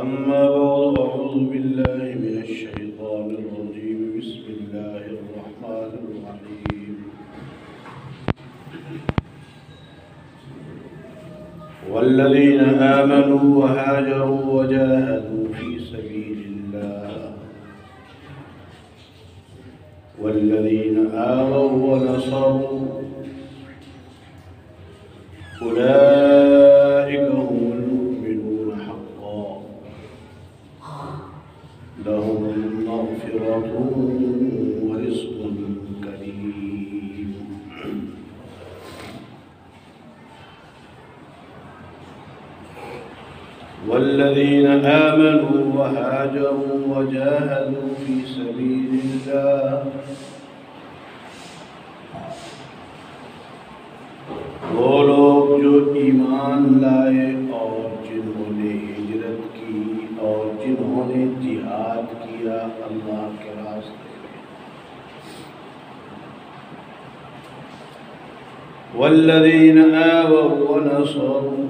أما بعد أعوذ بالله من الشيطان الرجيم بسم الله الرحمن الرحيم والذين آمنوا وهاجروا وجاهدوا في سبيل الله والذين آووا ونصروا أولئك هم المؤمنون حقا لهم مغفرة ورزق كريم والذين آمنوا وهاجروا وجاهدوا في سبيل الله وہ لوگ جو ایمان لائے اور جنہوں نے ہجرت کی اور جنہوں نے جہاد کیا اللہ کے راستے میں والذین آووا ونصروا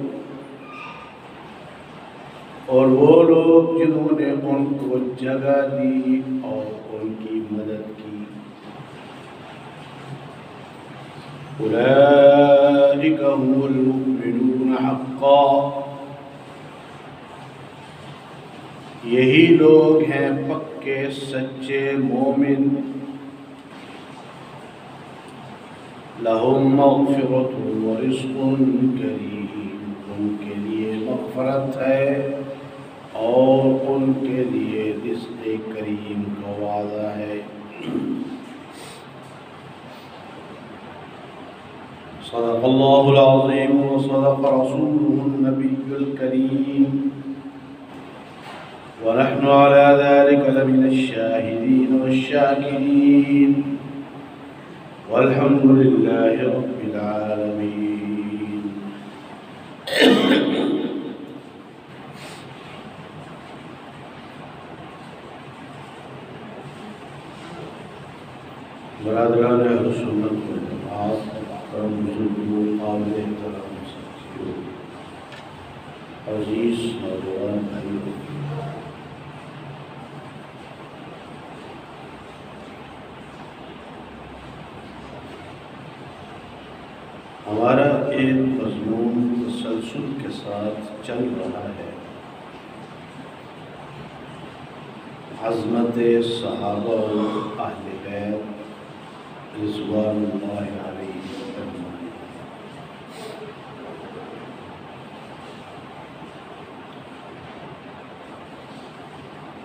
اور وہ لوگ جنہوں نے ان کو جگہ دی اور ان کی مدد کی اولئک هم المؤمنون حقا یہی لوگ ہیں پکے سچے مومن لهم مغفرۃ ورزق کریم ان کے لیے مغفرت ہے اور ان کے لیے رزق کریم کا وعدہ ہے صدق اللہ العظیم وصدق رسوله النبی الکریم ونحن على ذلك لمن الشاهدين والشاكرين والحمد لله رب العالمين برادران اہل سنت والجماعت محترم بزرگوں قابل احترام ساتھیوں عزیز نوجوان بھائیوں ہمارا ایک مضمون تسلسل کے ساتھ چل رہا ہے عظمت صحابہ و اہل بیت رضوان اللہ علیہ اجمعین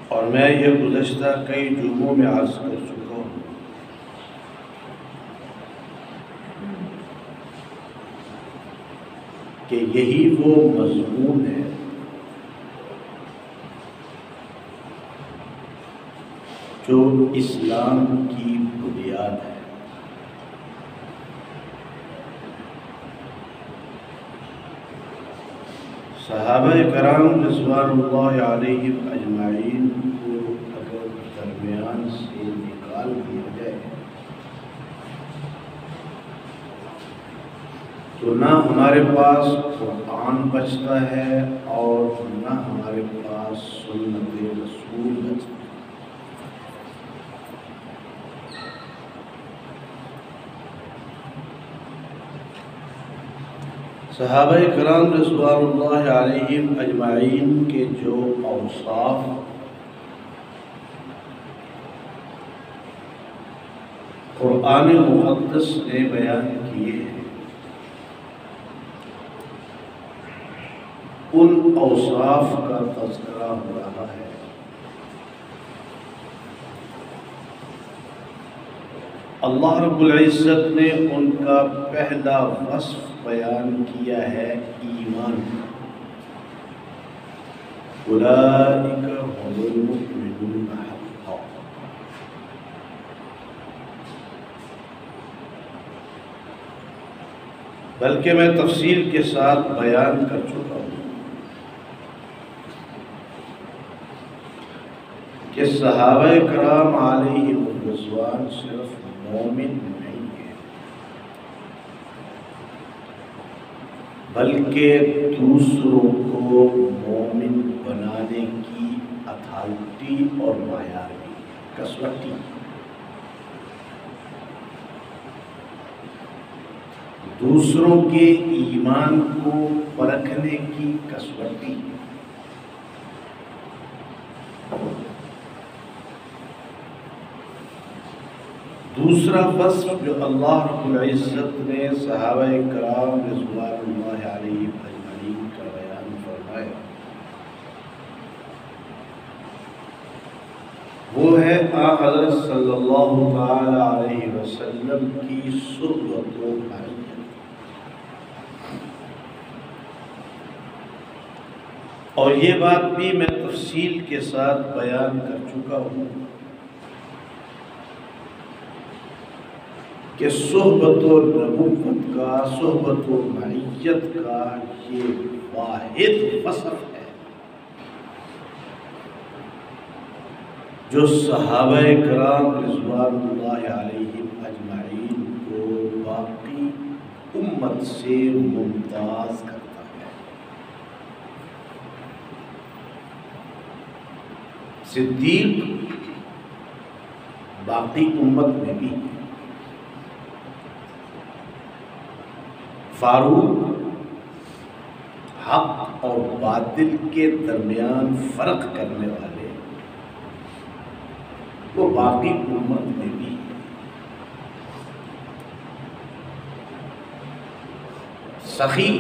اور میں یہ گزشتہ کئی جمعوں میں عرض کر چکا ہوں کہ یہی وہ مضمون ہے جو اسلام کی بنیاد ہے صحابہ کرام رضوان اللہ علیہم اجمعین کو اگر درمیان سے نکال دیا جائے تو نہ ہمارے پاس قرآن بچتا ہے اور نہ ہمارے پاس سنت رسول بچتا ہے صحابہ کرام رضوان اللہ علیہم اجمعین کے جو اوصاف قرآن مقدس نے بیان کیے ہیں ان اوصاف کا تذکرہ ہو رہا ہے اللہ رب العزت نے ان کا پہلا وصف بیان کیا ہے ایمان اولئک هم المؤمنون حقا بلکہ میں تفصیل کے ساتھ بیان کر چکا ہوں کہ صحابہ کرام علیہم الرضوان صرف مومن نہیں ہے بلکہ دوسروں کو مومن بنانے کی اتھارٹی اور معیار بھی، کسوٹی، دوسروں کے ایمان کو پرکھنے کی کسوٹی۔ دوسرا وصف جو اللہ رب العزت نے صحابہ کرام رضوان اللہ علیہم اجمعین کا بیان فرمایا، وہ ہے حضرت صلی اللہ تعالی علیہ وسلم کی صحبت و معیت۔ اور یہ بات بھی میں تفصیل کے ساتھ بیان کر چکا ہوں کہ صحبت و نبوت کا، صحبت و معیت کا یہ واحد وصف ہے جو صحابہ کرام رضوان اللہ علیہم اجمعین کو باقی امت سے ممتاز کرتا ہے۔ صدیق باقی امت میں بھی، فاروق حق اور باطل کے درمیان فرق کرنے والے، وہ باقی امت میں بھی، سخی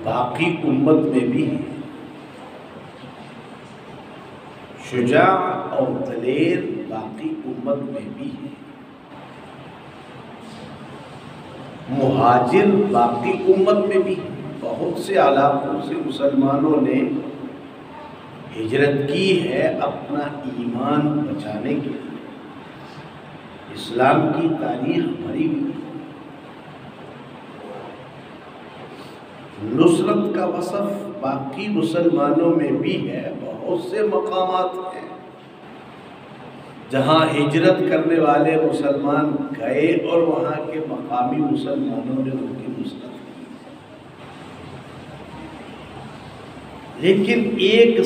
باقی امت میں بھی، شجاع اور دلیر باقی امت میں بھی، مہاجر باقی امت میں بھی۔ بہت سے علاقوں سے مسلمانوں نے ہجرت کی ہے اپنا ایمان بچانے کے لیے، اسلام کی تاریخ بھری ہوئی۔ نصرت کا وصف باقی مسلمانوں میں بھی ہے، بہت سے مقامات ہیں جہاں ہجرت کرنے والے مسلمان گئے اور وہاں کے مقامی مسلمانوں نے ان کی نصرت کی، لیکن ایک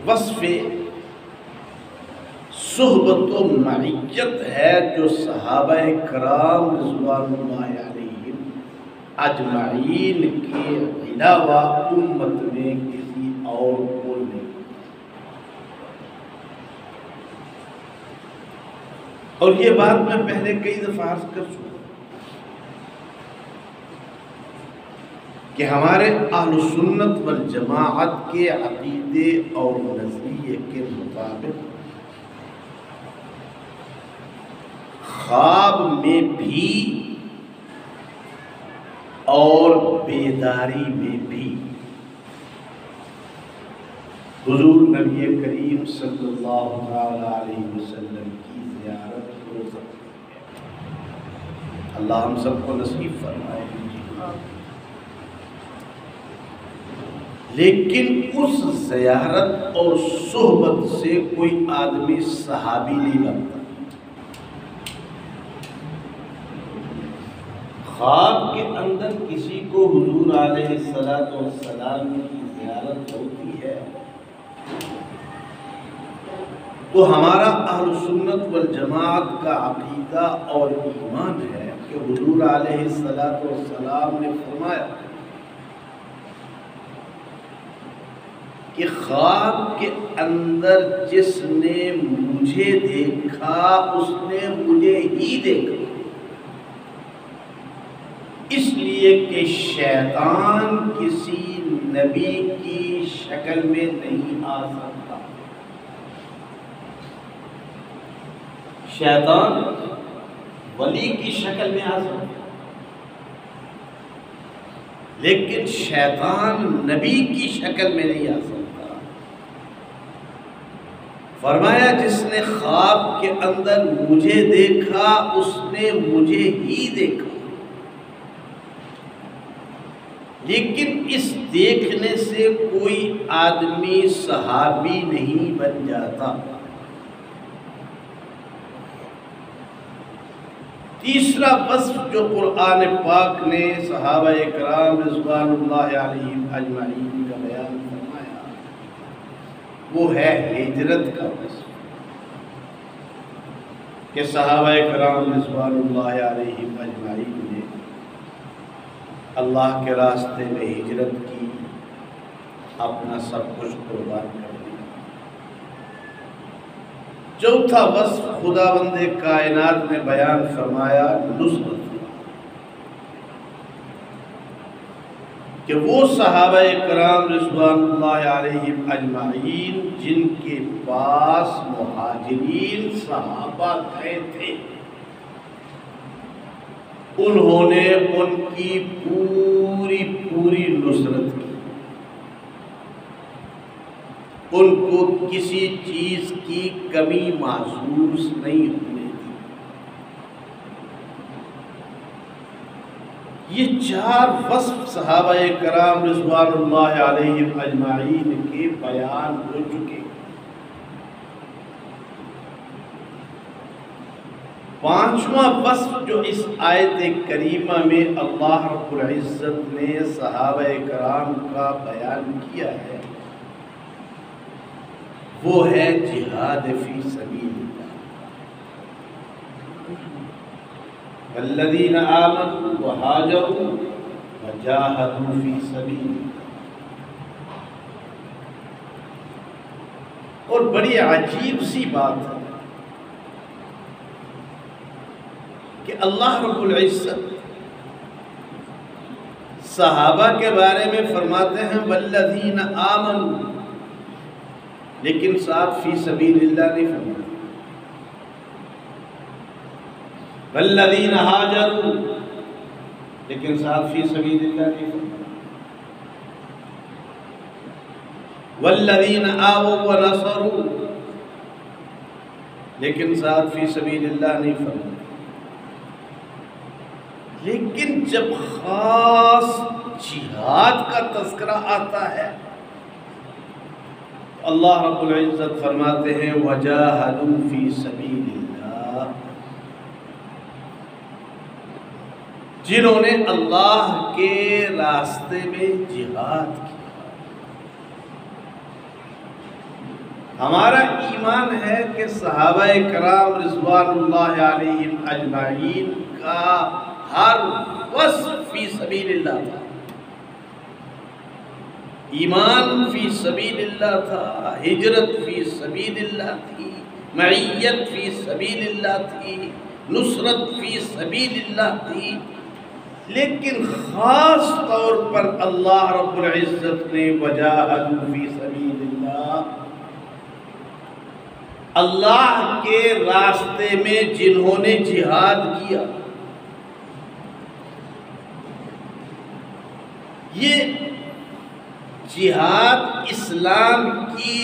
وصف صحبت و معیت ہے جو صحابہ کرام رضوان اللہ علیہم اجمعین کے علاوہ امت میں کسی اور کو نہیں۔ اور یہ بات میں پہلے کئی دفعہ عرض کر چکا کہ ہمارے اہل سنت والجماعت کے عقیدے اور نظریے کے مطابق خواب میں بھی اور بیداری میں بھی حضور نبی کریم صلی اللہ علیہ وسلم کی زیارت ہو سکتی ہے۔ اللہ ہم سب کو نصیب فرمائے۔ لیکن اس زیارت اور صحبت سے کوئی آدمی صحابی نہیں بنتا۔ خواب کے اندر کسی کو حضور علیہ السلام کی زیارت ہوتی ہے تو ہمارا اہل سنت والجماعت کا عقیدہ اور ایمان ہے کہ حضور علیہ السلام نے فرمایا کہ خواب کے اندر جس نے مجھے دیکھا اس نے مجھے ہی دیکھا، اس لیے کہ شیطان کسی نبی کی شکل میں نہیں آ سکتا۔ شیطان ولی کی شکل میں آ سکتا، لیکن شیطان نبی کی شکل میں نہیں آ سکتا۔ فرمایا جس نے خواب کے اندر مجھے دیکھا اس نے مجھے ہی دیکھا، لیکن اس دیکھنے سے کوئی آدمی صحابی نہیں بن جاتا۔ تیسرا وصف جو قرآن پاک نے صحابہ کرام رضوان اللہ علیہم اجمعین کا بیان فرمایا وہ ہے ہجرت کا وصف، کہ صحابہ کرام رضوان اللہ علیہم اجمعین نے اللہ کے راستے میں ہجرت کی، اپنا سب کچھ قربان کر دیا۔ چوتھا وصف خداوند کائنات نے بیان فرمایا نصرت، کہ وہ صحابہ کرام رضوان اللہ علیہم اجمعین جن کے پاس مہاجرین صحابہ گئے تھے، انہوں نے ان کی پوری نصرت کی، ان کو کسی چیز کی کمی محسوس نہیں ہونے دی۔ یہ چار وصف صحابہ کرام رضوان اللہ علیہم اجمعین کے بیان ہو چکے۔ پانچواں وصف جو اس آیت کریمہ میں اللہ رب العزت نے صحابہ کرام کا بیان کیا ہے وہ ہے جہاد فی سبیل اللہ۔ والذین آمنوا وہاجروا وجاہدوا فی سبیل اللہ۔ اور بڑی عجیب سی بات ہے کہ اللہ رب العزت صحابہ کے بارے میں فرماتے ہیں والذین آمنوا، لیکن ساتھ فی سبیل اللہ نہیں فرمایا۔ والذین ہاجروا، لیکن ساتھ فی سبیل اللہ نہیں فرمایا۔ والذین آووا ونصروا، لیکن ساتھ فی سبیل اللہ نہیں فرمایا۔ لیکن جب خاص جہاد کا تذکرہ آتا ہے اللہ رب العزت فرماتے ہیں وجاہدوا فی سبیل اللہ، جنہوں نے اللہ کے راستے میں جہاد کیا۔ ہمارا ایمان ہے کہ صحابہ کرام رضوان اللہ علیہم اجمعین کا ہر وصف فی سبیل اللہ تھا، ایمان فی سبیل اللہ تھا، ہجرت فی سبیل اللہ تھی، معیت فی سبیل اللہ تھی، نصرت فی سبیل اللہ تھی، لیکن خاص طور پر اللہ رب العزت نے وجاہدوا فی سبیل اللہ، اللہ کے راستے میں جنہوں نے جہاد کیا۔ یہ جہاد اسلام کی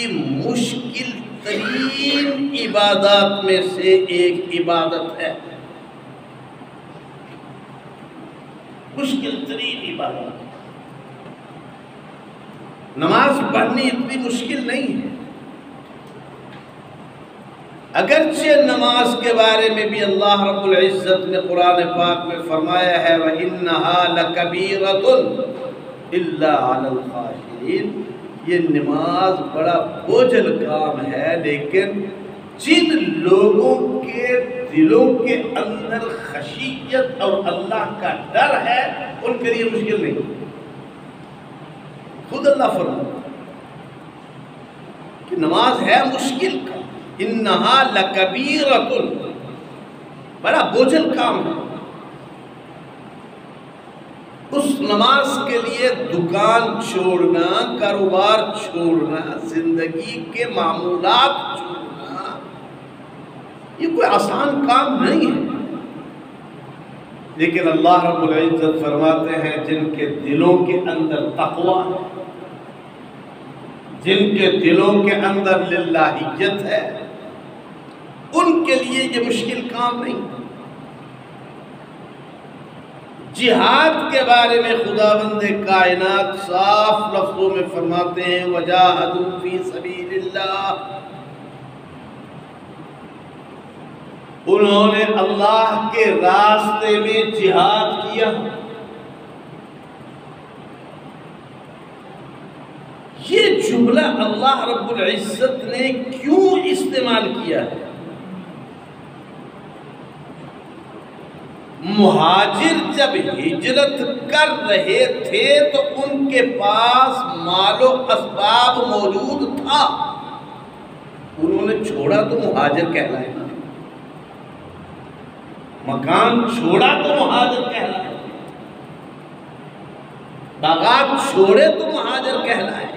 مشکل ترین عبادات میں سے ایک عبادت ہے، مشکل ترین عبادت۔ نماز پڑھنی اتنی مشکل نہیں ہے، اگرچہ نماز کے بارے میں بھی اللہ رب العزت نے قرآن پاک میں فرمایا ہے وَإِنَّهَا لَكَبِيرَةٌ إِلَّا عَلَى الْخَاشِعِينَ، یہ نماز بڑا بوجھل کام ہے، لیکن جن لوگوں کے دلوں کے اندر خشیت اور اللہ کا ڈر ہے ان کے لیے مشکل نہیں۔ خود اللہ فرماتا کہ نماز ہے مشکل کام، انہا لکبیرۃ، بڑا بوجھل کام ہے۔ اس نماز کے لیے دکان چھوڑنا، کاروبار چھوڑنا، زندگی کے معمولات چھوڑنا، یہ کوئی آسان کام نہیں ہے، لیکن اللہ رب العزت فرماتے ہیں جن کے دلوں کے اندر تقویٰ ہے، جن کے دلوں کے اندر للہیت ہے، ان کے لیے یہ مشکل کام نہیں۔ جہاد کے بارے میں خداوند کائنات صاف لفظوں میں فرماتے ہیں وَجَاهَدُوا فِي سَبِيلِ اللَّهِ، انہوں نے اللہ کے راستے میں جہاد کیا. یہ جملہ اللہ رب العزت نے کیوں استعمال کیا ہے؟ مہاجر جب ہجرت کر رہے تھے تو ان کے پاس مال و اسباب موجود تھا. انہوں نے چھوڑا تو مہاجر کہلائے. مکان چھوڑا تو مہاجر کہلائے. باغات چھوڑے تو مہاجر کہلائے.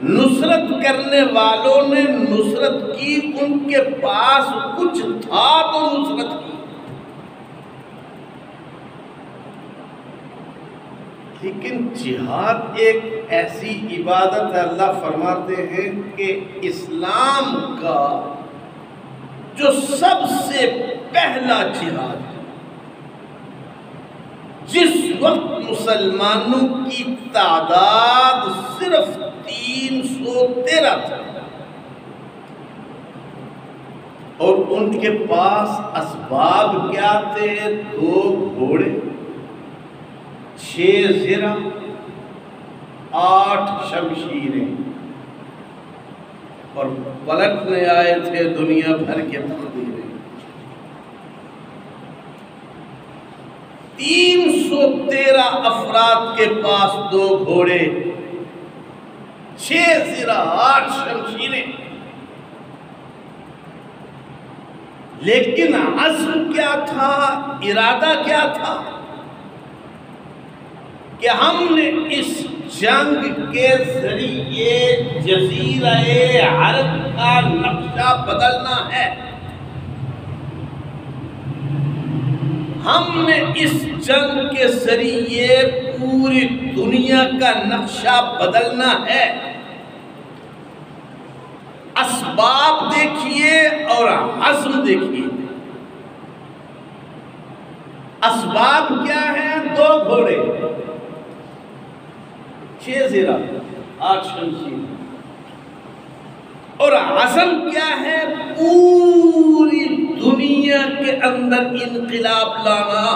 نصرت کرنے والوں نے نصرت کی، ان کے پاس کچھ تھا تو نصرت کی. لیکن جہاد ایک ایسی عبادت ہے، اللہ فرماتے ہیں کہ اسلام کا جو سب سے پہلا جہاد ہے، جس وقت مسلمانوں کی تعداد صرف 313 تھا اور ان کے پاس اسباب کیا تھے؟ 2 گھوڑے، 6 زرہ، 8 شمشیریں، اور پلٹنے آئے تھے دنیا بھر کے تقدیریں. 313 افراد کے پاس 2 گھوڑے، 6 زرہ، 8 شمشیریں. لیکن عزم کیا تھا؟ ارادہ کیا تھا؟ کہ ہم نے اس جنگ کے ذریعے جزیرہ عرب کا نقشہ بدلنا ہے. ہم نے اس جنگ کے ذریعے پوری دنیا کا نقشہ بدلنا ہے. اسباب دیکھیے اور عزم دیکھیے. اسباب کیا ہیں؟ 2 گھوڑے، 6 زرہ، 8 شمشیر. اور عزم کیا ہے؟ پوری دنیا کے اندر انقلاب لانا،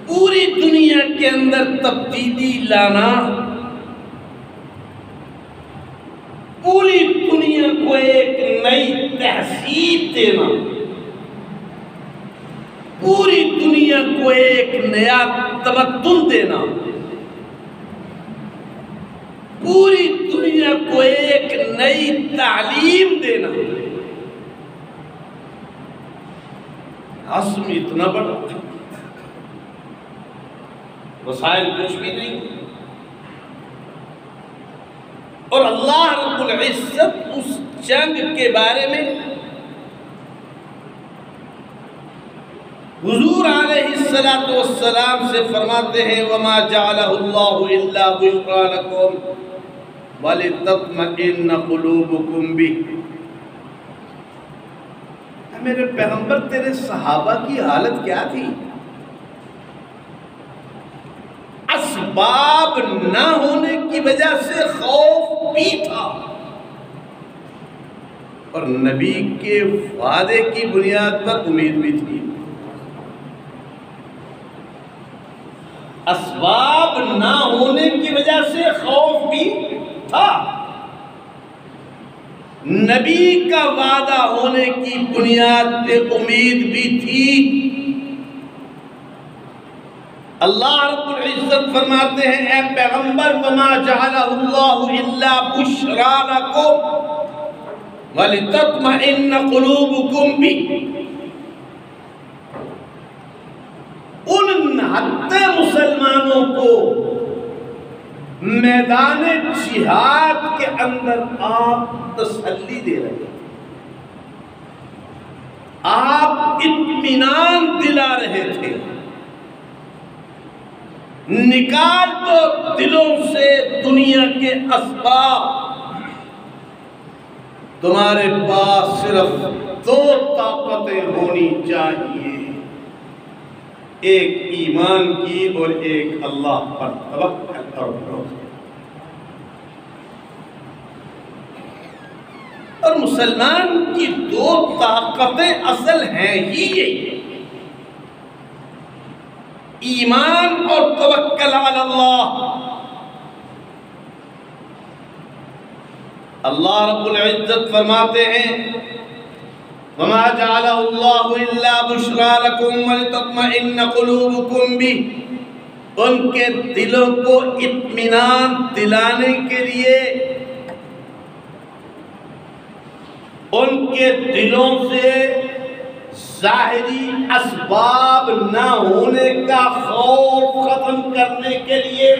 پوری دنیا کے اندر تبدیلی لانا، پوری دنیا کو ایک نئی تہذیب دینا، پوری دنیا کو ایک نیا تمدن دینا، پوری دنیا کو ایک نئی تعلیم دینا. عزم اتنا بڑا، وسائل کچھ بھی نہیں. اور اللہ رب العزت اس جنگ کے بارے میں حضور علیہ السلام سے فرماتے ہیں وَمَا جَعَلَهُ اللَّهُ إِلَّا بُشْرَى لَكُمْ وَلِتَطْمَئِنَّ قُلُوبُكُمْ بِهِ. میرے پیغمبر تیرے صحابہ کی حالت کیا تھی؟ اسباب نہ ہونے کی وجہ سے خوف بھی تھا اور نبی کے وعدے کی بنیاد پر امید بھی تھی. اسباب نہ ہونے کی وجہ سے خوف بھی تھا، نبی کا وعدہ ہونے کی بنیاد پہ امید بھی تھی. اللہ رب العزت فرماتے ہیں اے پیغمبر وَمَا جَعَلَهُ اللَّهُ إِلَّا بُشْرَى لَكُمْ وَلِتَطْمَئِنَّ قُلُوبُكُمْ بِهِ. ان نہتے مسلمانوں کو میدان جہاد کے اندر آپ تسلی دے رہے ہیں، آپ اطمینان دلا رہے تھے. نکال دو دلوں سے دنیا کے اسباب. تمہارے پاس صرف 2 طاقتیں ہونی چاہیے، ایک ایمان کی اور ایک اللہ پر توکل اور بھروسہ. اور مسلمان کی دو طاقتیں اصل ہیں ہی یہی، ایمان اور توکل علی اللہ۔ اللہ رب العزت فرماتے ہیں وَمَا جَعَلَهُ اللَّهُ إِلَّا بُشْرَىٰ لَكُمْ وَلِتَطْمَئِنَّ قُلُوبُكُمْ بِهِ، ان کے دلوں کو اطمینان دلانے کے لیے، ان کے دلوں سے ظاہری اسباب نہ ہونے کا خوف ختم کرنے کے لیے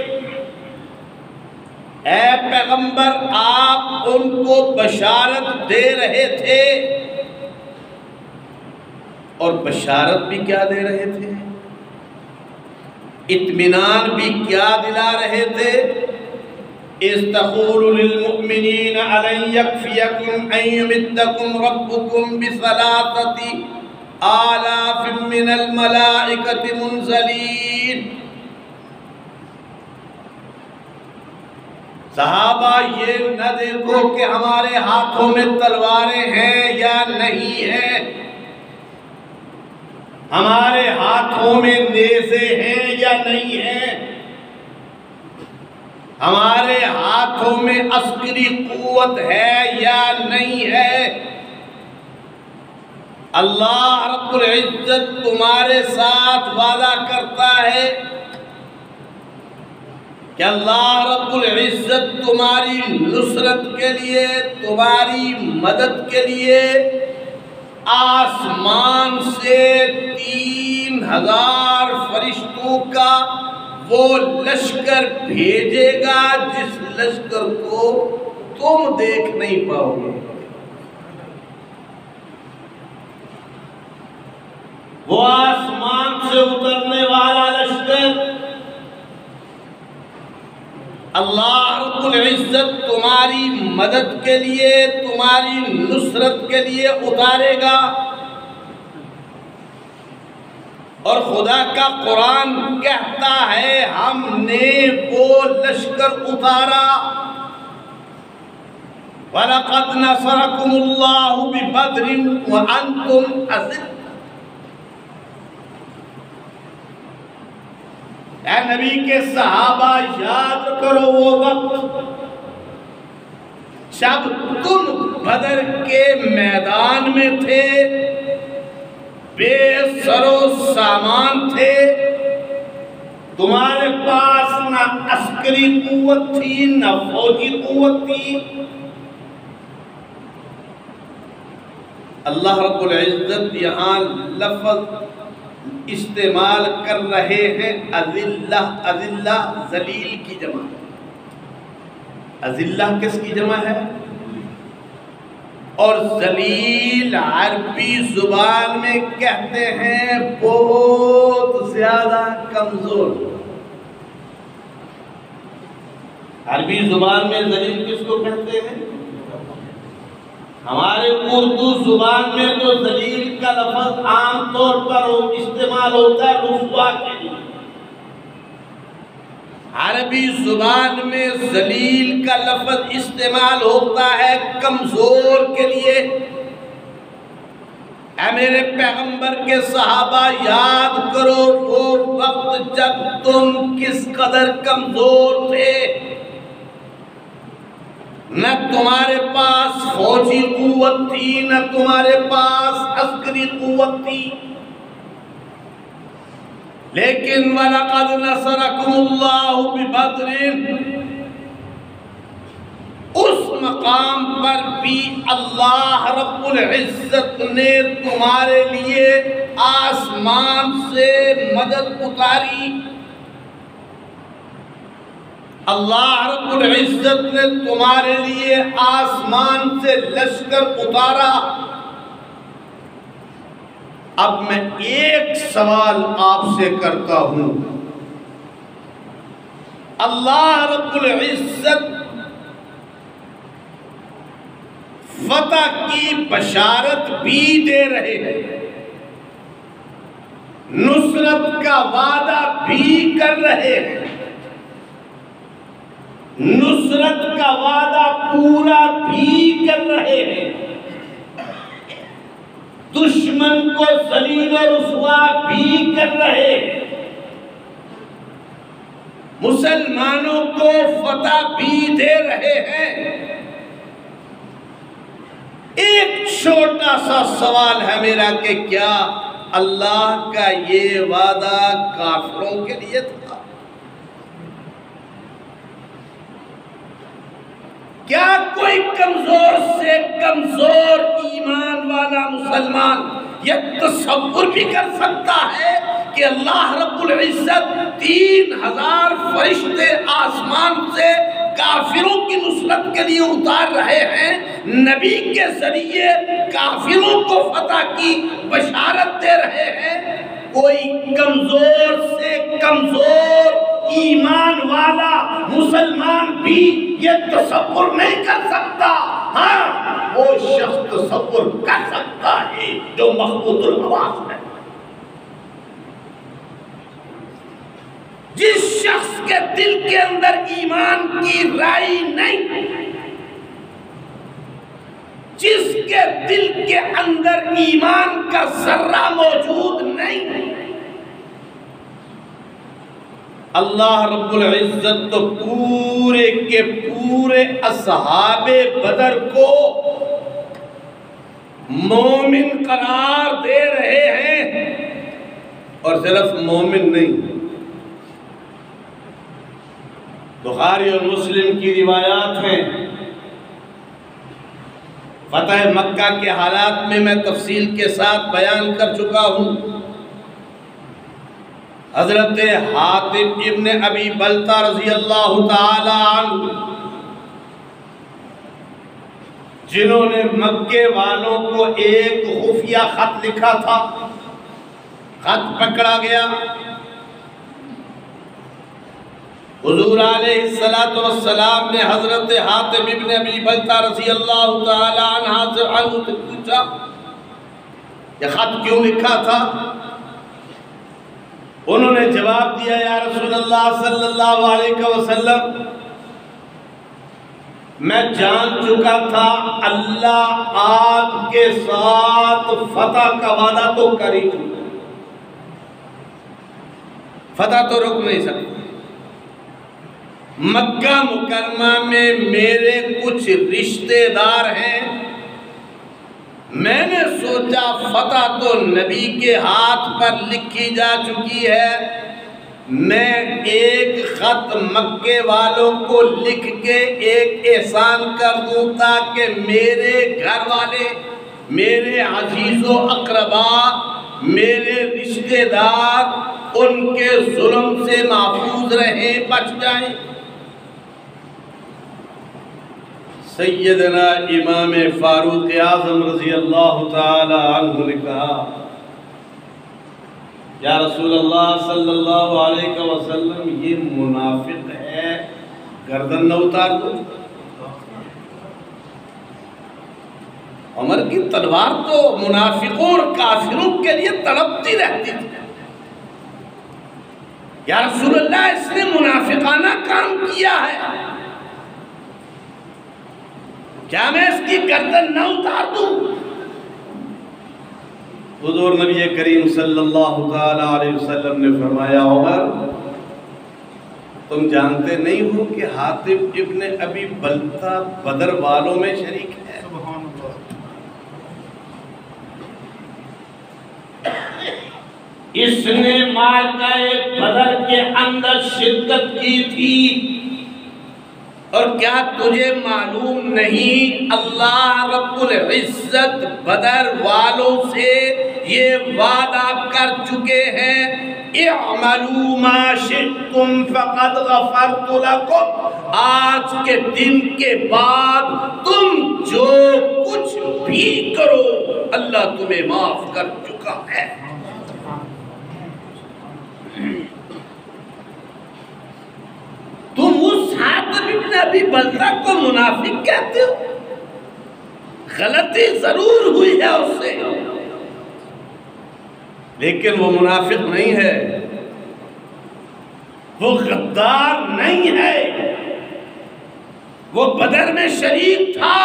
اے پیغمبر آپ ان کو بشارت دے رہے تھے، اور بشارت بھی کیا دے رہے تھے، اطمینان بھی کیا دلا رہے تھے۔ اِذْ تَقُولُ لِلْمُؤْمِنِينَ أَلَنْ يَكْفِيَكُمْ أَنْ يُمِدَّكُمْ رَبُّكُمْ بِثَلَاثَةِ آلَافٍ مِّنَ الْمَلَائِكَةِ مُنزَلِينَ۔ صحابہ یہ نہ دیکھو کہ ہمارے ہاتھوں میں تلواریں ہیں یا نہیں ہیں، ہمارے ہاتھوں میں نیزے ہیں یا نہیں ہیں، ہمارے ہاتھوں میں عسکری قوت ہے یا نہیں ہے۔ اللہ رب العزت تمہارے ساتھ وعدہ کرتا ہے کہ اللہ رب العزت تمہاری نصرت کے لیے، تمہاری مدد کے لیے آسمان سے 3000 فرشتوں کا وہ لشکر بھیجے گا جس لشکر کو تم دیکھ نہیں پاؤ گے۔ وہ آسمان سے اترنے والا لشکر اللہ رب العزت تمہاری مدد کے لیے، تمہاری نصرت کے لیے اتارے گا۔ اور خدا کا قرآن کہتا ہے ہم نے وہ لشکر اتارا۔ وَلَقَدْ نَصَرَكُمُ اللَّهُ بِبَدْرٍ وَأَنْتُمْ أَذِلَّةٌ۔ اے نبی کے صحابہ یاد کرو وہ وقت جب تم بدر کے میدان میں تھے، بے سر و سامان تھے، تمہارے پاس نہ عسکری قوت تھی نہ فوجی قوت تھی۔ اللہ رب العزت یہاں لفظ استعمال کر رہے ہیں اذلہ۔ اذلہ ذلیل کی جمع ہے۔ اذلہ کس کی جمع ہے؟ اور ذلیل عربی زبان میں کہتے ہیں بہت زیادہ کمزور۔ عربی زبان میں ذلیل کس کو کہتے ہیں؟ ہمارے اردو زبان میں تو ذلیل کا لفظ عام طور پر استعمال ہوتا ہے رسوا کے لیے۔ عربی زبان میں ذلیل کا لفظ استعمال ہوتا ہے کمزور کے لیے۔ اے میرے پیغمبر کے صحابہ یاد کرو وہ وقت جب تم کس قدر کمزور تھے، نہ تمہارے پاس فوجی قوت تھی نہ تمہارے پاس عسکری قوت تھی، لیکن وَلَقَدْ نَصَرَكُمُ اللَّهُ بِبَدْرٍ، اس مقام پر بھی اللہ رب العزت نے تمہارے لیے آسمان سے مدد اتاری۔ اللہ رب العزت نے تمہارے لیے آسمان سے لشکر اتارا۔ اب میں ایک سوال آپ سے کرتا ہوں، اللہ رب العزت فتح کی بشارت بھی دے رہے ہیں، نصرت کا وعدہ بھی کر رہے ہیں، نصرت کا وعدہ پورا بھی کر رہے ہیں، دشمن کو ذلیل و رسوا بھی کر رہے ہیں، مسلمانوں کو فتح بھی دے رہے ہیں۔ ایک چھوٹا سا سوال ہے میرا کہ کیا اللہ کا یہ وعدہ کافروں کے لیے تھا؟ کیا کوئی کمزور سے کمزور ایمان والا مسلمان یہ تصور بھی کر سکتا ہے کہ اللہ رب العزت 3000 فرشتے آسمان سے کافروں کی نصرت کے لیے اتار رہے ہیں، نبی کے ذریعے کافروں کو فتح کی بشارت دے رہے ہیں؟ کوئی کمزور سے کمزور ایمان والا مسلمان بھی یہ تصور نہیں کر سکتا۔ ہاں، وہ شخص تصور کر سکتا ہے جو مخبوط الحواس ہے، جس شخص کے دل کے اندر ایمان کی رائی نہیں، جس کے دل کے اندر ایمان کا ذرہ موجود نہیں۔ اللہ رب العزت تو پورے کے پورے اصحاب بدر کو مومن قرار دے رہے ہیں، اور صرف مومن نہیں، بخاری اور مسلم کی روایات میں فتح مکہ کے حالات میں تفصیل کے ساتھ بیان کر چکا ہوں۔ حضرت حاتب ابن ابی بلتہ رضی اللہ تعالی عنہ، جنہوں نے مکے والوں کو ایک خفیہ خط لکھا تھا، خط پکڑا گیا، حضور علیہ السلام نے حضرت حاتب ابن ابی بلتہ رضی اللہ تعالی عنہ سے پوچھا یہ خط کیوں لکھا تھا؟ انہوں نے جواب دیا، یا رسول اللہ صلی اللہ علیہ وسلم، میں جان چکا تھا اللہ آپ کے ساتھ فتح کا وعدہ تو کر ہی چکا، فتح تو رک نہیں سکتا۔ مکہ مکرمہ میں میرے کچھ رشتہ دار ہیں، میں نے سوچا فتح تو نبی کے ہاتھ پر لکھی جا چکی ہے، میں ایک خط مکے والوں کو لکھ کے ایک احسان کر دوں تاکہ میرے گھر والے، میرے عزیز و اقربا، میرے رشتہ دار ان کے ظلم سے محفوظ رہیں، بچ جائیں۔ سیدنا امام فاروق اعظم رضی اللہ تعالی عنہ نے کہا، یا رسول اللہ صلی اللہ علیہ وسلم، یہ منافق ہے، گردن نہ اتار دو۔ عمر کی تلوار تو منافقوں اور کافروں کے لیے تڑپتی رہتی تھی۔ یا رسول اللہ، اس نے منافقانہ کام کیا ہے، کیا میں اس کی گردن نہ اتار دوں؟ حضور نبی کریم صلی اللہ تعالی علیہ وسلم نے فرمایا، عمر، تم جانتے نہیں ہو کہ حاتب ابن ابی بلتہ بدر والوں میں شریک ہے؟ سبحان اللہ۔ اس نے معرکہ بدر کے اندر شرکت کی تھی، اور کیا تجھے معلوم نہیں اللہ رب العزت بدر والوں سے یہ وعدہ کر چکے ہیں، اعملوا ما شئتم فقد غفرت لكم، آج کے دن کے بعد تم جو کچھ بھی کرو اللہ تمہیں معاف کر چکا ہے۔ تم اس حاتب ابن ابی بلتہ کو منافق کہتے ہو؟ غلطی ضرور ہوئی ہے اس سے، لیکن وہ منافق نہیں ہے، وہ غدار نہیں ہے، وہ بدر میں شریک تھا،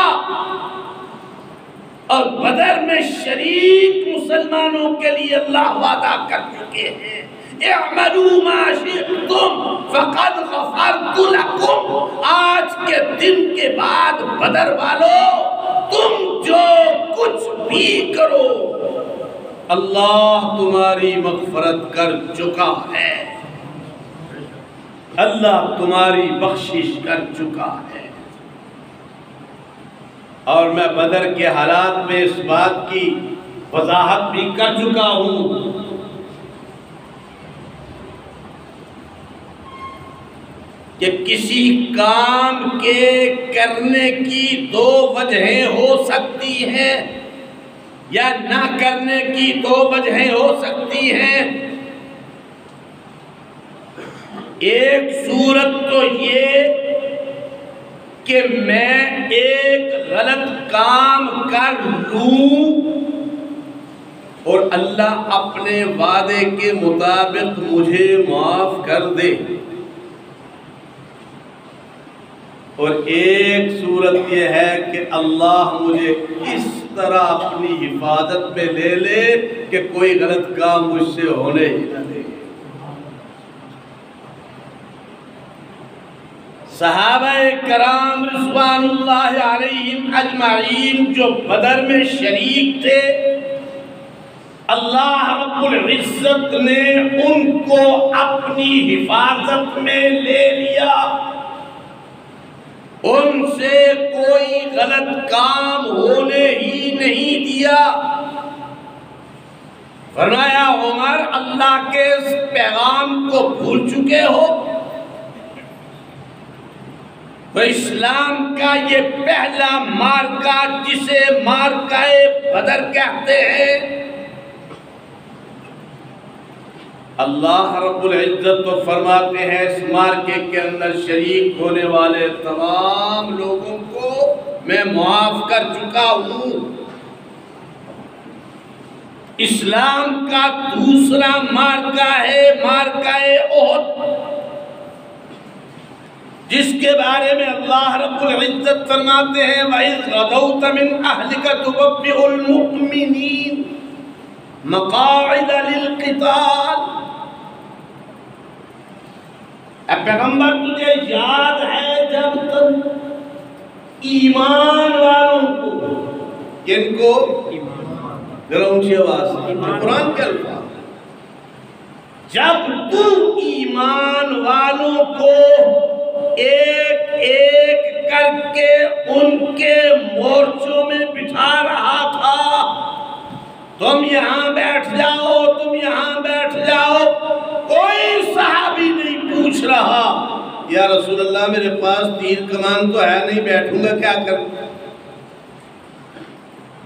اور بدر میں شریک مسلمانوں کے لیے اللہ وعدہ کر چکے ہیں اعملوا ما شئتم فقد غفرت لكم. آج کے دن کے بعد بدر والو تم جو کچھ بھی کرو اللہ تمہاری مغفرت کر چکا ہے، اللہ تمہاری بخشش کر چکا ہے. اور میں بدر کے حالات میں اس بات کی وضاحت بھی کر چکا ہوں کہ کسی کام کے کرنے کی دو وجہیں ہو سکتی ہیں یا نہ کرنے کی دو وجہیں ہو سکتی ہیں. ایک صورت تو یہ کہ میں ایک غلط کام کر لوں اور اللہ اپنے وعدے کے مطابق مجھے معاف کر دے، اور ایک صورت یہ ہے کہ اللہ مجھے اس طرح اپنی حفاظت میں لے لے کہ کوئی غلط کام مجھ سے ہونے ہی نہ دے. صحابہ کرام رضوان اللہ علیہم اجمعین جو بدر میں شریک تھے، اللہ رب العزت نے ان کو اپنی حفاظت میں لے لیا، ان سے کوئی غلط کام ہونے ہی نہیں دیا. فرمایا عمر اللہ کے اس پیغام کو بھول چکے ہو؟ تو اسلام کا یہ پہلا مارکہ جسے مارکہ بدر کہتے ہیں، اللہ رب العزت تو فرماتے ہیں اس مارکے کے اندر شریک ہونے والے تمام لوگوں کو میں معاف کر چکا ہوں. اسلام کا دوسرا مارکہ ہے مارکہ احد، جس کے بارے میں اللہ رب العزت فرماتے ہیں وَإِذْ غَدَوْتَ مِنْ أَهْلِكَ تُبَوِّئُ الْمُؤْمِنِينَ مَقَاعِدَ لِلْقِتَالِ. اے پیغمبر تجھے یاد ہے جب تم ایمان والوں کو، کن کو؟ ذرا اونچی آواز سے، قرآن کے الفاظ، جب تم ایمان والوں کو ایک ایک کر کے ان کے مورچوں میں بٹھا رہا تھا، تم یہاں بیٹھ جاؤ، تم یہاں بیٹھ جاؤ، کوئی صحابی نہیں پوچھ رہا یا رسول اللہ میرے پاس تیر کمان تو ہے نہیں، بیٹھوں گا کیا کروں،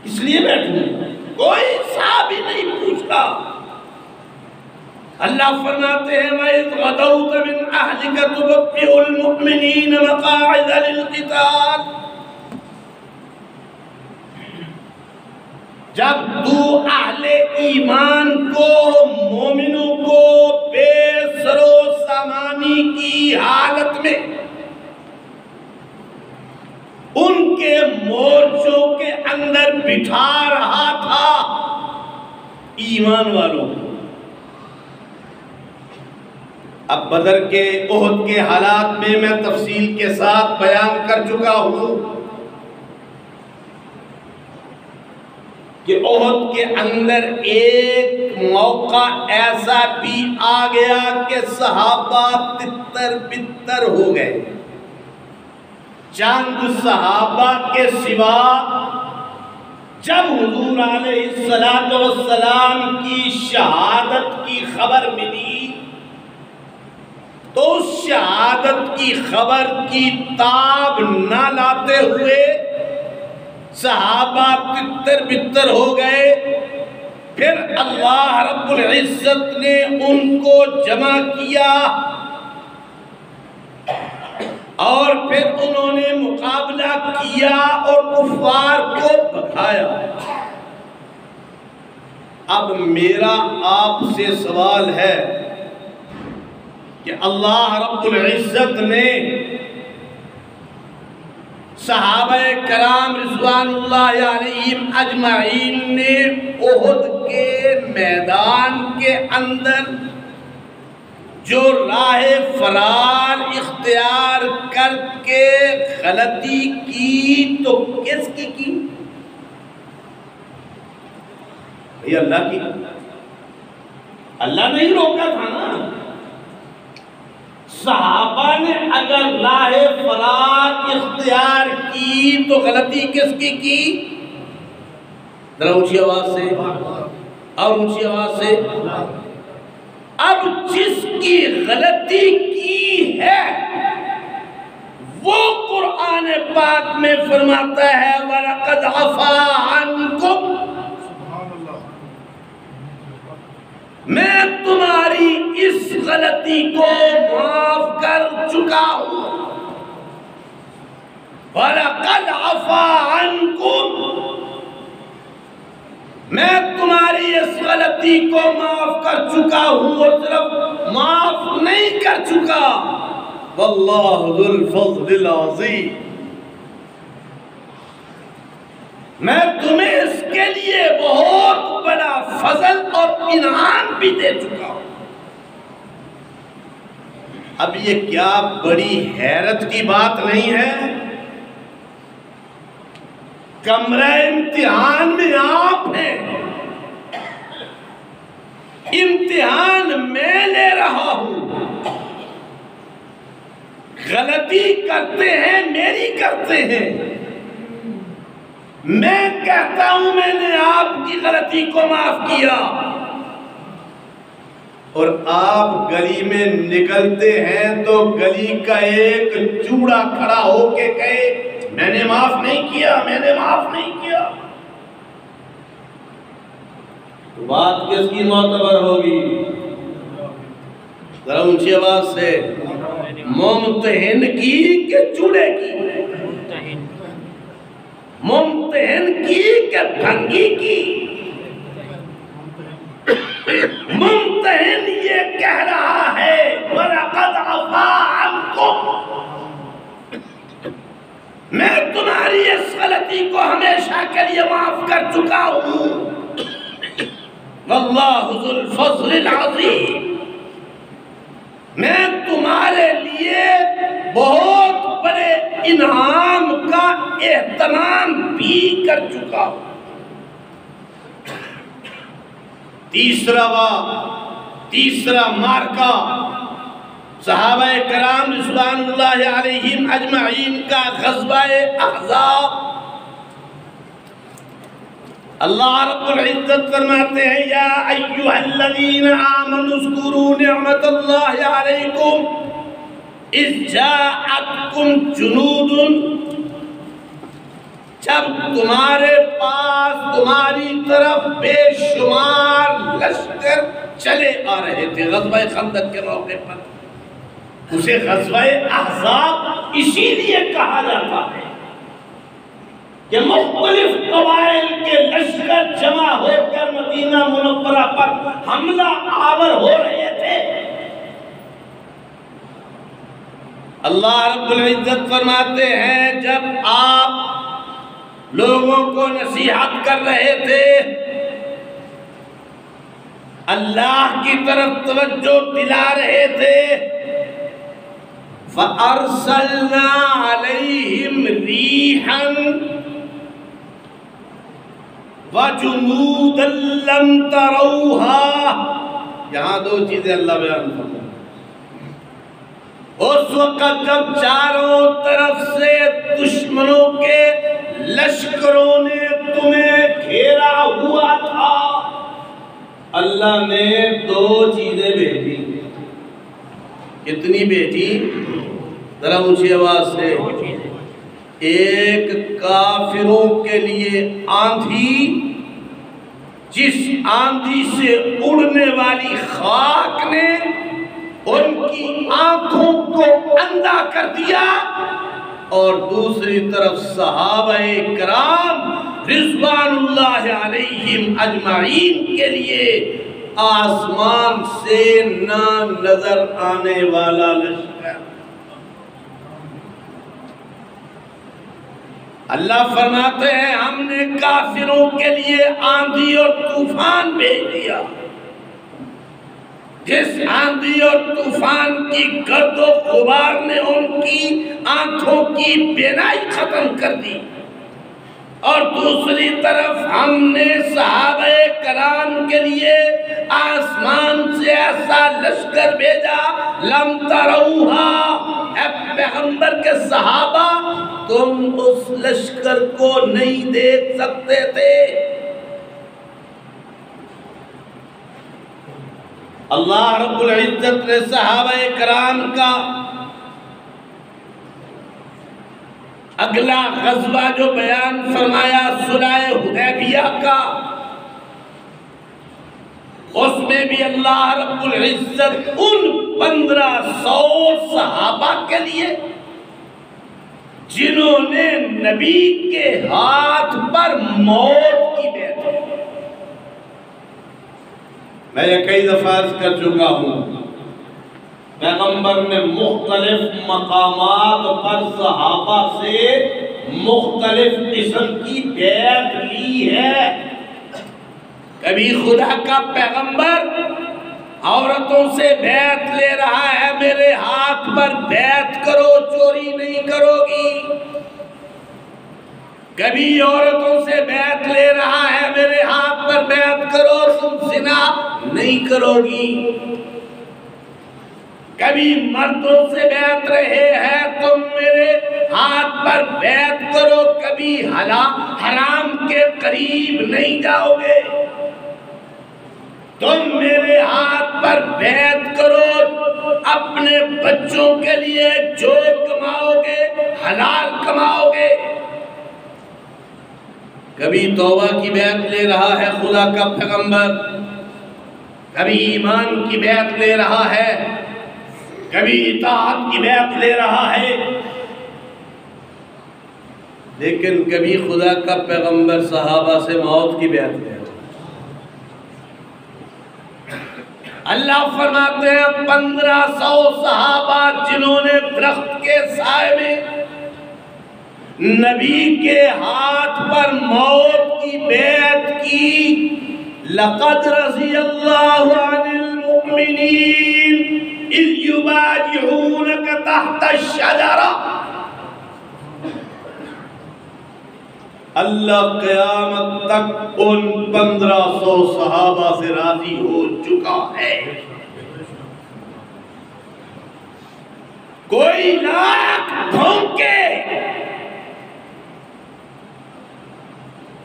اس لیے بیٹھوں گا. کوئی صحابی نہیں پوچھ رہا. اللہ فرماتے ہیں وَإِذْ غَدَوْتَ مِنْ أَهْلِكَ تُبَوِّئُ الْمُؤْمِنِينَ مَقَاعِدَ لِلْقِتَالِ. جب تو اہل ایمان کو، مومنوں کو بے سر و سامانی کی حالت میں ان کے مورچوں کے اندر بٹھا رہا تھا ایمان والوں کو. اب بدر کے احد کے حالات میں تفصیل کے ساتھ بیان کر چکا ہوں کہ احد کے اندر ایک موقع ایسا بھی آ گیا کہ صحابہ تتر بتر ہو گئے. چند صحابہ کے سوا جب حضور علیہ السلام کی شہادت کی خبر ملی تو اس شہادت کی خبر کی تاب نہ لاتے ہوئے صحابہ تتر بتر ہو گئے. پھر اللہ رب العزت نے ان کو جمع کیا اور پھر انہوں نے مقابلہ کیا اور کفار کو بھگایا. اب میرا آپ سے سوال ہے کہ اللہ رب العزت نے صحابہ کرام رضوان اللہ علیہم اجمعین نے احد کے میدان کے اندر جو راہ فرار اختیار کر کے غلطی کی تو کس کی؟ بھئی اللہ کی. اللہ نہیں روکا تھا نا. صحابہ نے اگر راہ فرار اختیار کی تو غلطی کس کی؟ ذرا اونچی آواز سے اور اونچی آواز سے. اب جس کی غلطی کی ہے وہ قرآن پاک میں فرماتا ہے وَلَقَدْ عَفَا عَنْكُمْ، میں تمہاری اس غلطی کو معاف کر چکا ہوں. وَلَقَدْ عَفَا عَنْكُمْ، میں تمہاری اس غلطی کو معاف کر چکا ہوں، اور صرف معاف نہیں کر چکا واللہ ذو الفضل العظیم، میں تمہیں اس کے لیے بہت بڑا فضل اور انعام بھی دے چکا ہوں. اب یہ کیا بڑی حیرت کی بات نہیں ہے؟ کمرہ امتحان میں آپ ہیں، امتحان میں لے رہا ہوں، غلطی کرتے ہیں میری کرتے ہیں، میں کہتا ہوں میں نے آپ کی غلطی کو معاف کیا، اور آپ گلی میں نکلتے ہیں تو گلی کا ایک چوڑا کھڑا ہو کے کہے میں نے معاف نہیں کیا، میں نے معاف نہیں کیا، تو بات کس کی معتبر ہوگی؟ ذرا اونچی آواز سے. ممتحن کی کہ چوڑے کی؟ ممتحن کی کہ بھنگی کی؟ ممتحن یہ کہہ رہا ہے وَلَقَدْ عَفَا عَنْكُمْ، میں تمہاری اس غلطی کو ہمیشہ کے لیے معاف کر چکا ہوں، واللہ ذو الفضل العظیم، میں تمہارے لیے بہت بڑے انعام کا اہتمام بھی کر چکا ہوں. تیسرا مارکہ صحابہ کرام رضوان اللہ علیہم اجمعین کا غزوہ احزاب. اللہ رب العزت فرماتے ہیں یا ایہا الذین آمنوا اذکروا نعمت اللہ علیکم اذ جاءتکم جنود، جب تمہارے پاس تمہاری طرف بے شمار لشکر چلے آ رہے تھے. غزوہ خندق کے موقع پر اسے غزوہ احزاب اسی لیے کہا جاتا ہے کہ مختلف قبائل کے لشکر جمع ہو کر مدینہ منورہ پر حملہ آور ہو رہے تھے. اللہ رب العزت فرماتے ہیں جب آپ لوگوں کو نصیحت کر رہے تھے، اللہ کی طرف توجہ دلا رہے تھے، فَأَرْسَلْنَا عَلَيْهِمْ رِيحًا وَجُنُودًا لَمْ تَرَوْهَا. یہاں دو چیزیں اللہ بیان فرماتے ہیں. اس وقت جب چاروں طرف سے دشمنوں کے لشکروں نے تمہیں گھیرا ہوا تھا، اللہ نے دو چیزیں بھیجی. کتنی بھیجی؟ ذرا اونچی آواز سے. ایک کافروں کے لیے آندھی، جس آندھی سے اڑنے والی خاک نے ان کی آنکھوں کو اندھا کر دیا، اور دوسری طرف صحابہ کرام رضوان اللہ علیہم اجمعین کے لیے آسمان سے نہ نظر آنے والا لشکر. اللہ فرماتے ہیں ہم نے کافروں کے لیے آندھی اور طوفان بھیج دیا، جس آندھی اور طوفان کی گرد و غبار نے ان کی آنکھوں کی بینائی ختم کر دی، اور دوسری طرف ہم نے صحابہ کرام کے لیے آسمان سے ایسا لشکر بھیجا لم تروہا، اے پیغمبر کے صحابہ تم اس لشکر کو نہیں دیکھ سکتے تھے۔ اللہ رب العزت نے صحابہ کرام کا اگلا غزوہ جو بیان فرمایا صلح حدیبیہ کا، اس میں بھی اللہ رب العزت ان 1500 صحابہ کے لیے جنہوں نے نبی کے ہاتھ پر موت کی بیعت کی۔ میں یہ کئی دفعہ عرض کر چکا ہوں، پیغمبر نے مختلف مقامات پر صحابہ سے مختلف قسم کی بیعت لی ہے۔ کبھی خدا کا پیغمبر عورتوں سے بیعت لے رہا ہے، میرے ہاتھ پر بیعت کرو چوری نہیں کرو گی۔ کبھی عورتوں سے بیعت لے رہا ہے، میرے ہاتھ پر بیعت کرو تم زنا نہیں کرو گی۔ کبھی مردوں سے بیعت رہے ہیں تم میرے ہاتھ پر بیعت کرو، کبھی حرام کے قریب نہیں جاؤ گے، تم میرے ہاتھ پر بیعت کرو، اپنے بچوں کے لیے جو کماؤ گے حلال کماؤ گے۔ کبھی توبہ کی بیعت لے رہا ہے خدا کا پیغمبر، کبھی ایمان کی بیعت لے رہا ہے، کبھی اطاعت کی بیعت لے رہا ہے، لیکن کبھی خدا کا پیغمبر صحابہ سے موت کی بیعت لے رہا ہے۔ اللہ فرماتے ہیں 1500 صحابہ جنہوں نے درخت کے سائے میں نبی کے ہاتھ پر موت کی بیعت کی، لقد رضی اللہ عن المؤمنین اذ یبایعونک تحت الشجرہ، اللہ قیامت تک ان 1500 صحابہ سے راضی ہو چکا ہے۔ کوئی لاکھ بھونکے،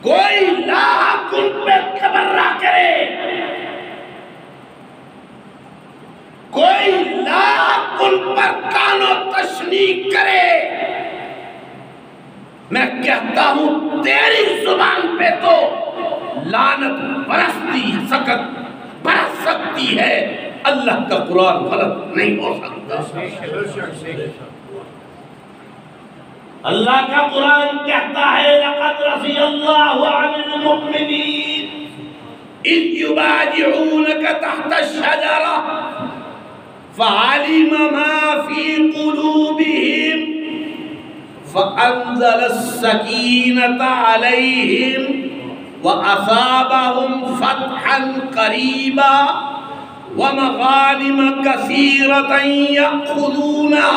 کوئی لاکھ ان پہ تبرہ کرے، کوئی لاکھ ان پر کان و تشنیع کرے، میں کہتا ہوں تیری زبان پہ تو لعنت برس سکتی ہے، اللہ کا قرآن غلط نہیں ہو سکتا۔ اللہ کا قرآن کہتا ہے لقد رضی اللہ عن المؤمنین اذ یبایعونک تحت الشجرہ فعلم ما فی قلوبہم فأنزل السکینة علیہم وأصابهم فتحا قریبا ومغانم کثیرة یأخذونها۔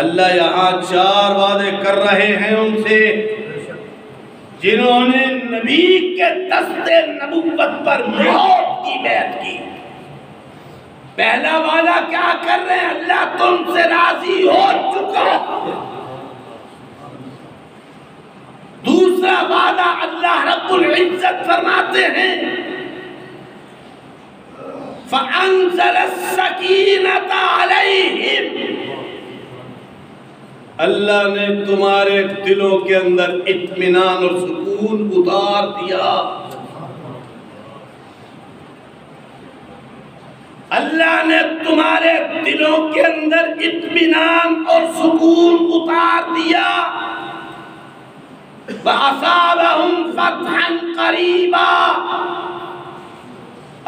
اللہ یہاں 4 وعدے کر رہے ہیں ان سے جنہوں نے نبی کے دست نبوت پر موت کی بیعت کی۔ پہلا وعدہ کیا کر رہے ہیں؟ اللہ تم سے راضی ہو چکا۔ دوسرا وعدہ اللہ رب العزت فرماتے ہیں فَأَنزَلَ السَّكِينَةَ عَلَيْهِمْ، اللہ نے تمہارے دلوں کے اندر اطمینان اور سکون اتار دیا۔ اللہ نے تمہارے دلوں کے اندر اطمینان اور سکون اتار دیا۔ وَأَصَابَهُمْ فَتْحًا قَرِيبًا،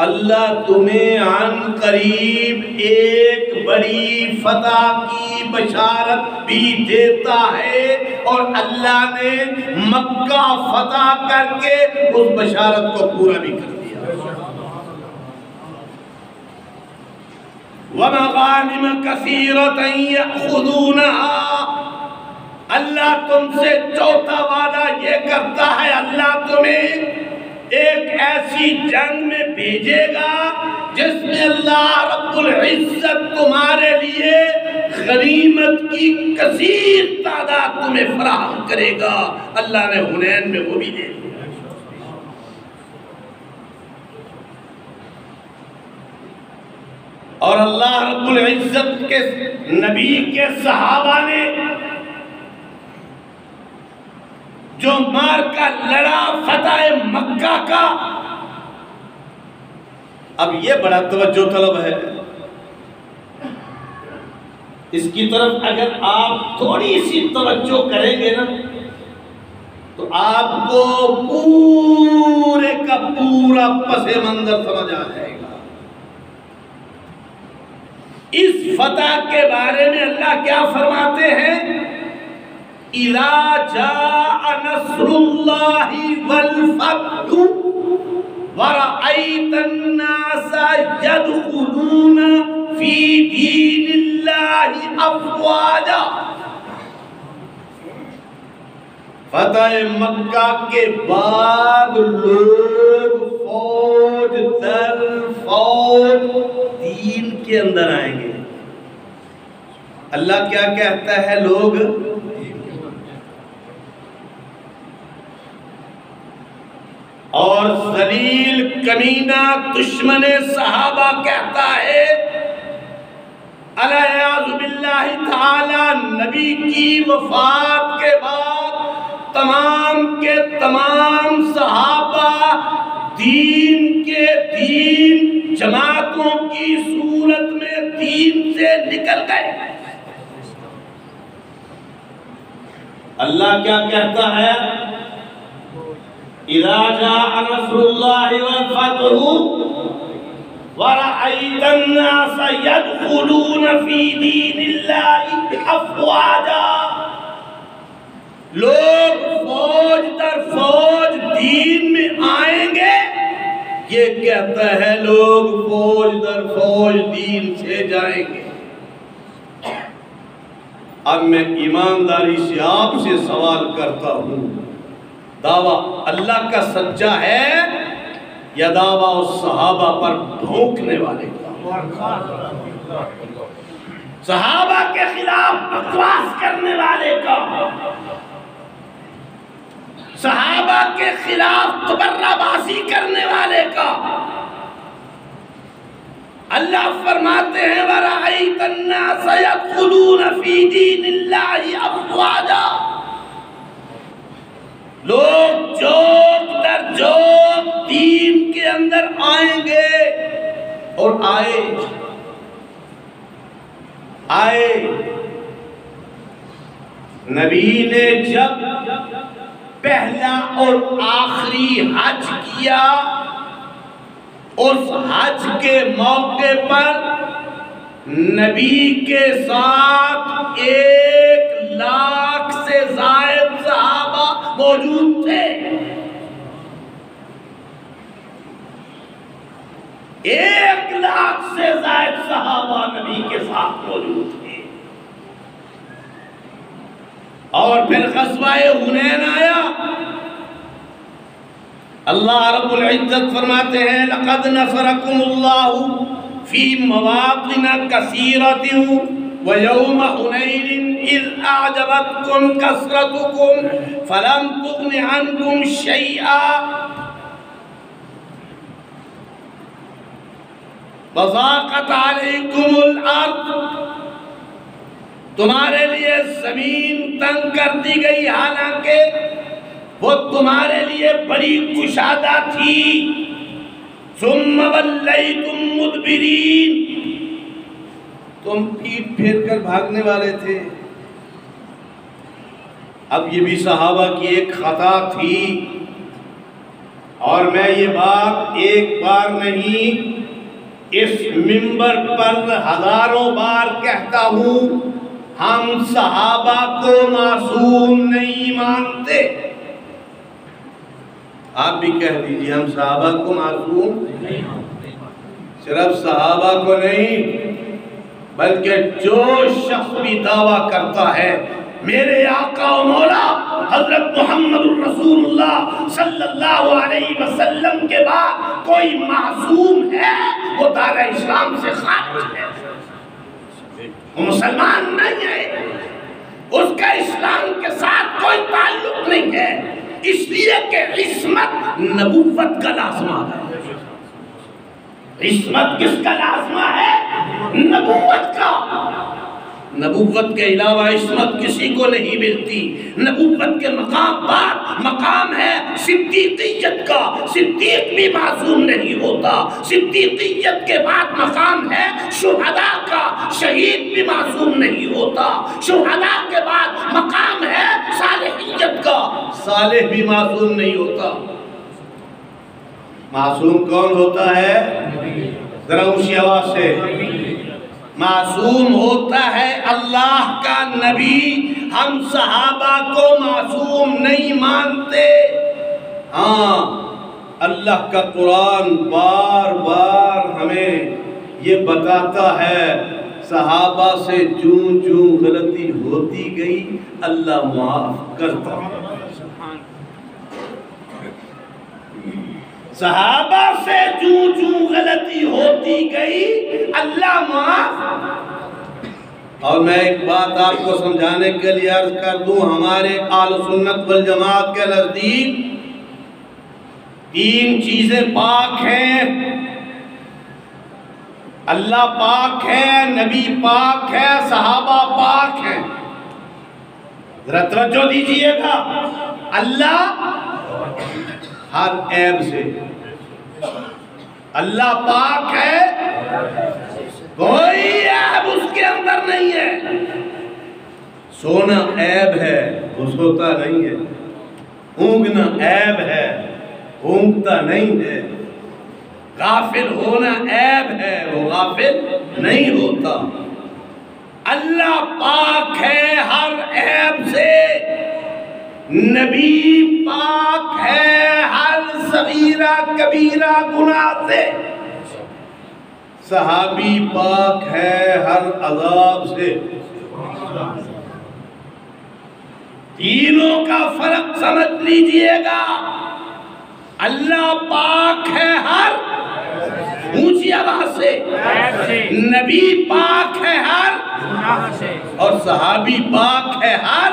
اللہ تمہیں عن قریب ایک بڑی فتح کی بشارت بھی دیتا ہے، اور اللہ نے مکہ فتح کر کے اس بشارت کو پورا بھی کر دیا۔ وَمَغَانِمَ كَثِيرَةً يَأْخُذُونَهَا، اللہ تم سے چوتھا وعدہ یہ کرتا ہے، اللہ تمہیں ایک ایسی جنگ میں بھیجے گا جس میں اللہ رب العزت تمہارے لیے غنیمت کی کثیر تعداد تمہیں فراہم کرے گا۔ اللہ نے حنین میں وہ بھی دے دیا۔ اور اللہ رب العزت کے نبی کے صحابہ نے جو مارکا لڑا فتح مکہ کا، اب یہ بڑا توجہ طلب ہے، اس کی طرف اگر آپ تھوڑی سی توجہ کریں گے نا تو آپ کو پورے کا پورا پس منظر سمجھ آ جائے گا۔ اس فتح کے بارے میں اللہ کیا فرماتے ہیں؟ اِذَا جَاءَ نَصْرُ اللَّهِ وَالْفَتْحُ وَرَأَيْتَ النَّاسَ يَدْخُلُونَ فِي دِينِ اللَّهِ أَفْوَاجًا، فتح مکہ کے بعد لوگ فوج در فوج دین کے اندر آئیں گے۔ اللہ کیا کہتا ہے؟ لوگ اور ذلیل کمینہ دشمن صحابہ کہتا ہے الیاذ باللہ تعالی نبی کی وفات کے بعد تمام کے تمام صحابہ دین کے دین جماعتوں کی صورت میں دین سے نکل گئے۔ اللہ کیا کہتا ہے؟ اِذَا جَاءَ نَصْرُ اللَّهِ وَالْفَتْحُ وَرَأَيْتَ النَّاسَ يَدْخُلُونَ فِي دِينِ اللَّهِ أَفْوَاجًا، لوگ فوج در فوج دین میں آئیں گے، یہ کہتا ہے لوگ فوج در فوج دین سے جائیں گے۔ اب میں ایمانداری سے آپ سے سوال کرتا ہوں، دعویٰ اللہ کا سچا ہے یا دعویٰ اس صحابہ پر بھونکنے والے کا؟ صحابہ کے خلاف بکواس کرنے والے کا، صحابہ کے خلاف تبرہ بازی کرنے والے کا؟ اللہ فرماتے ہیں وَرَأَيْتَ النَّاسَ يَدْخُلُونَ فِي دِينِ اللَّهِ أَفْوَاجًا، لوگ جوک در جوک دین کے اندر آئیں گے، اور آئے نبی نے جب پہلا اور آخری حج کیا، اس حج کے موقع پر نبی کے ساتھ 1,00,000 سے زائد صحابہ موجود تھے۔ 1,00,000 سے زائد صحابہ نبی کے ساتھ موجود تھے۔ اور پھر غزوہ حنین آیا، اللہ رب العزت فرماتے ہیں لَقَدْ نَصَرَكُمُ اللَّهُ فِي مَوَاطِنَ كَثِيرَةٍ وَيَوْمَ حُنَيْنٍ إِذْ أَعْجَبَتْكُمْ كَثْرَتُكُمْ فَلَمْ تُغْنِ عَنْكُمْ شَيْئًا وَضَاقَتْ عَلَيْكُمُ الْأَرْضُ، تمہارے لیے زمین تنگ کر دی گئی، حالانکہ وہ تمہارے لیے بڑی کشادہ تھی۔ ثم ولیتم مدبرین، تم پیٹ پھیر کر بھاگنے والے تھے۔ اب یہ بھی صحابہ کی ایک خطا تھی، اور میں یہ بات ایک بار نہیں اس منبر پر ہزاروں بار کہتا ہوں، ہم صحابہ کو معصوم نہیں مانتے۔ آپ بھی کہہ دیجئے ہم صحابہ کو معصوم نہیں مانتے۔ صرف صحابہ کو نہیں بلکہ جو شخص بھی دعویٰ کرتا ہے میرے آقا و مولا حضرت محمد الرسول اللہ صلی اللہ علیہ وسلم کے بعد کوئی معصوم ہے، وہ دار اسلام سے خارج ہے، وہ مسلمان نہیں ہے، اس کا اسلام کے ساتھ کوئی تعلق نہیں ہے، اس لیے کہ عصمت نبوت کا لازمہ ہے۔ عصمت کس کا لازمہ ہے؟ نبوت کا۔ نبوت کے علاوہ عصمت کسی کو نہیں ملتی۔ نبوت کے مقام پر مقام ہے صدیقیت کا، صدیق بھی معصوم نہیں ہوتا۔ صدیقیت کے بعد مقام ہے شہداء کا، شہید بھی معصوم نہیں ہوتا۔ شہداء کے بعد مقام ہے صالحیت کا، صالح بھی معصوم نہیں ہوتا۔ معصوم کون ہوتا ہے؟ ذرا اونچی آواز سے، معصوم ہوتا ہے اللہ کا نبی۔ ہم صحابہ کو معصوم نہیں مانتے۔ ہاں، اللہ کا قرآن بار بار ہمیں یہ بتاتا ہے صحابہ سے جو غلطی ہوتی گئی اللہ معاف کرتا ہے۔ صحابہ سے جو غلطی ہوتی گئی اللہ معاف۔ اور میں ایک بات آپ کو سمجھانے کے لیے عرض کر دوں، ہمارے اہل سنت والجماعت کے نزدیک تین چیزیں پاک ہیں، اللہ پاک ہے، نبی پاک ہے، صحابہ پاک ہیں۔ ذرا توجہ دیجئے گا، اللہ ہر عیب سے، اللہ پاک ہے، کوئی عیب اس کے اندر نہیں ہے۔ سونا عیب ہے، وہ سوتا نہیں ہے۔ اونگنا عیب ہے، اونگتا نہیں ہے۔ غافل ہونا عیب ہے، وہ غافل نہیں ہوتا۔ اللہ پاک ہے ہر عیب سے، نبی پاک ہے ہر صغیرہ کبیرہ گناہ سے، صحابی پاک ہے ہر عذاب سے۔ تینوں کا فرق سمجھ لیجئے گا، اللہ پاک ہے ہر اونچی آواز سے، نبی پاک ہے ہر اور صحابی پاک ہے ہر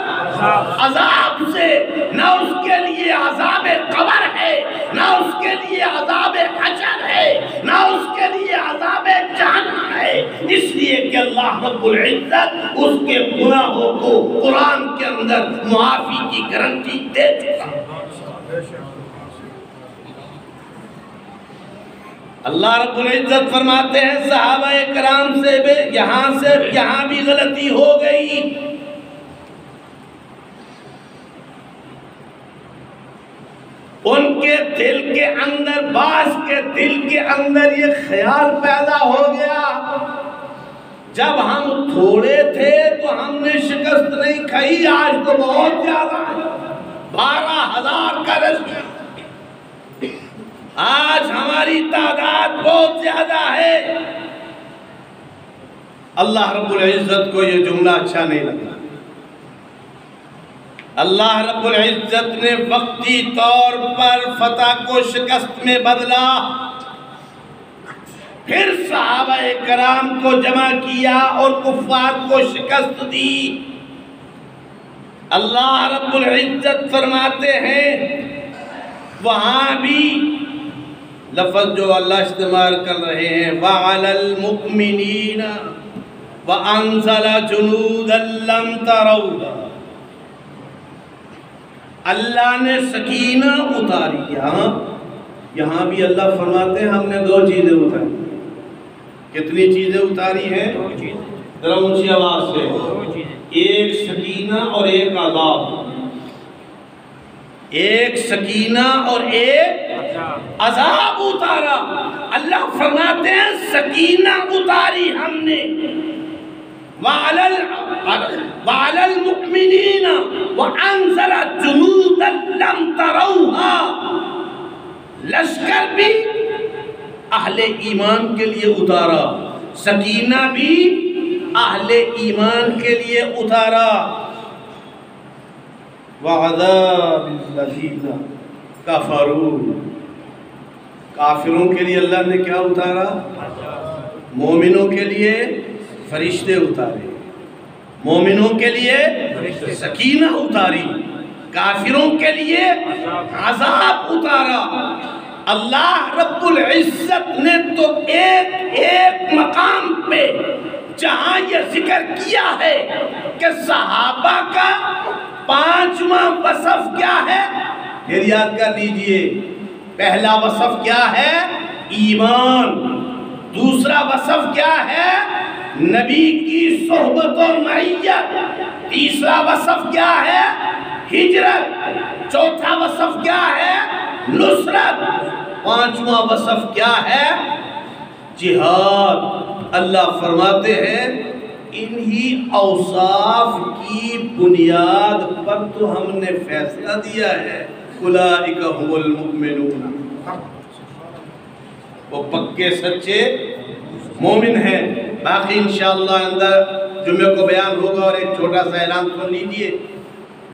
عذاب سے۔ نہ اس کے لیے عذاب قبر ہے، نہ اس کے لیے عذاب حشر ہے، نہ اس کے لیے عذاب جہنم ہے، اس لیے کہ اللہ رب العزت اس کے گناہوں کو قرآن کے اندر معافی کی گارنٹی دے چکا۔ اللہ رب العزت فرماتے ہیں صحابہ کرام سے یہاں بھی غلطی ہو گئی، ان کے دل کے اندر، بعض کے دل کے اندر یہ خیال پیدا ہو گیا جب ہم تھوڑے تھے تو ہم نے شکست نہیں کھائی، آج تو بہت زیادہ ہے، 12,000 کا رزق، آج ہماری تعداد بہت زیادہ ہے۔ اللہ رب العزت کو یہ جملہ اچھا نہیں لگا۔ اللہ رب العزت نے وقتی طور پر فتح کو شکست میں بدلا، پھر صحابہ کرام کو جمع کیا اور کفار کو شکست دی۔ اللہ رب العزت فرماتے ہیں وہاں بھی لفظ جو اللہ استعمال کر رہے ہیں وَعَلَى الْمُؤْمِنِينَ وَأَنزَلَ جُنُودًا لَمْ تَرَوْهَا، اللہ نے سکینہ اتاری۔ یہاں بھی اللہ فرماتے ہیں ہم نے 2 چیزیں اتاری۔ کتنی چیزیں اتاری ہیں؟ ذرا اونچی آواز سے، ایک سکینہ اور ایک عذاب، ایک سکینہ اور ایک عذاب اتارا. اللہ فرماتے ہیں سکینہ اتاری ہم نے. وَعَلَى الْمُؤْمِنِينَ وَأَنزَلَ جُنُودًا لَمْ تَرَوْهَا. لشکر بھی اہل ایمان کے لیے اتارا, سکینہ بھی اہل ایمان کے لیے اتارا. وَعَذَابِ الَّذِينَ كَفَرُوا. کافروں کے لیے اللہ نے کیا اتارا؟ مومنوں کے لیے فرشتے اتارے, مومنوں کے لیے سکینہ اتاری, کافروں کے لیے عذاب اتارا. اللہ رب العزت نے تو ایک ایک مقام پہ جہاں یہ ذکر کیا ہے کہ صحابہ کا 5واں وصف کیا ہے, پھر یاد کر لیجئے. پہلا وصف کیا ہے؟ ایمان. دوسرا وصف کیا ہے؟ نبی کی صحبت و معیت. تیسرا وصف کیا ہے؟ ہجرت. چوتھا وصف کیا ہے؟ نصرت. 5واں وصف کیا ہے؟ جہاد. اللہ فرماتے ہیں انہی اوصاف کی بنیاد پر تو ہم نے فیصلہ دیا ہے اولئک هم المؤمنون. وہ پکے سچے مومن ہیں. باقی انشاءاللہ اندر جمعے کو بیان ہوگا. اور ایک چھوٹا سا اعلان سن لیجئے.